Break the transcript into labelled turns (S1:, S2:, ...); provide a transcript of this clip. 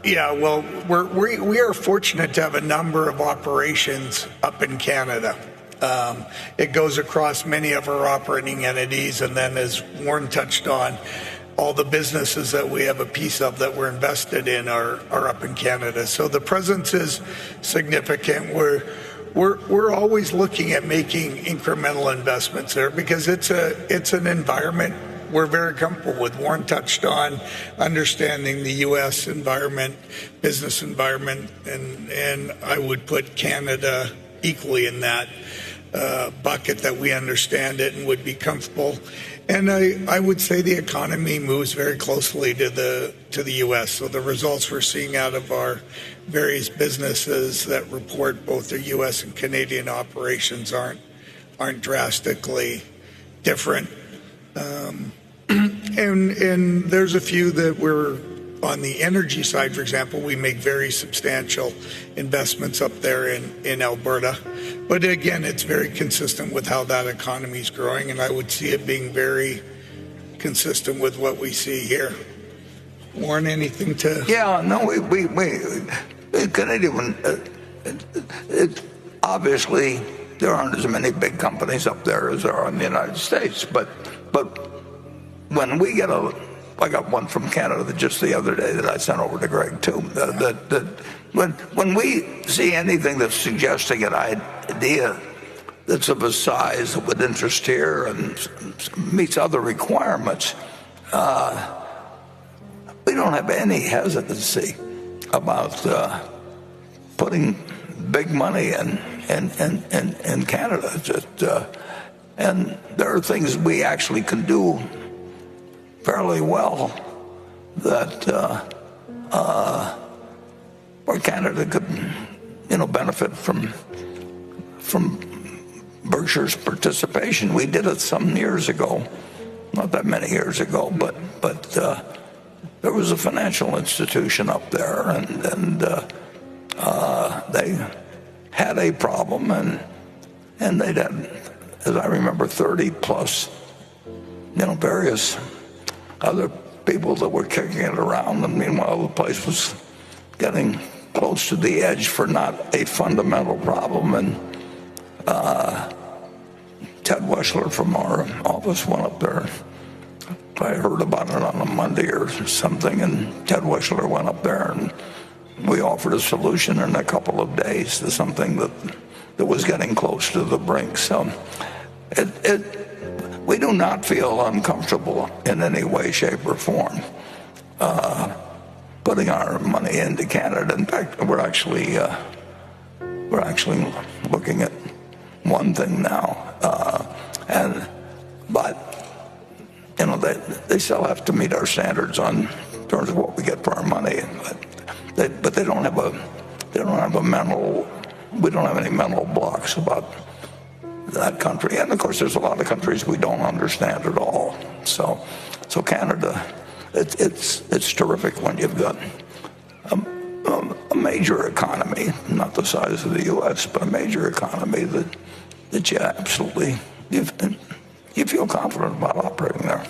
S1: Yeah, well, we are fortunate to have a number of operations up in Canada. It goes across many of our operating entities, and then as Warren touched on, all the businesses that we have a piece of that we're invested in are up in Canada. So the presence is significant. We're always looking at making incremental investments there because it's an environment we're very comfortable with. Warren touched on understanding the U.S. environment, business environment, and I would put Canada equally in that bucket, that we understand it and would be comfortable. And I would say the economy moves very closely to the U.S. So the results we're seeing out of our various businesses that report both their U.S. and Canadian operations aren't drastically different. And there's a few that we're on the energy side, for example. We make very substantial investments up there in Alberta. But again, it's very consistent with how that economy is growing, and I would see it being very consistent with what we see here. Warren, anything to?
S2: Yeah, no, we Canadian. Obviously, there aren't as many big companies up there as there are in the United States, but when we get I got one from Canada just the other day that I sent over to Greg too. When we see anything that's suggesting an idea that's of a size that would interest here and meets other requirements, we don't have any hesitancy about putting big money in Canada. And there are things we actually can do fairly well that where Canada could, benefit from Berkshire's participation. We did it some years ago, not that many years ago, but there was a financial institution up there, and they had a problem, and they'd had, as I remember, 30 plus, various other people that were kicking it around, and meanwhile the place was getting close to the edge for not a fundamental problem. And Ted Weschler from our office went up there. I heard about it on a Monday or something, and Ted Weschler went up there, and we offered a solution in a couple of days to something that was getting close to the brink. So we do not feel uncomfortable in any way, shape, or form putting our money into Canada. In fact, we're actually looking at one thing now, but they still have to meet our standards in terms of what we get for our money. But they don't have a mental. We don't have any mental blocks about that country. And of course, there's a lot of countries we don't understand at all. So Canada, it's terrific when you've got a major economy, not the size of the U.S., but a major economy that you absolutely you feel confident about operating there.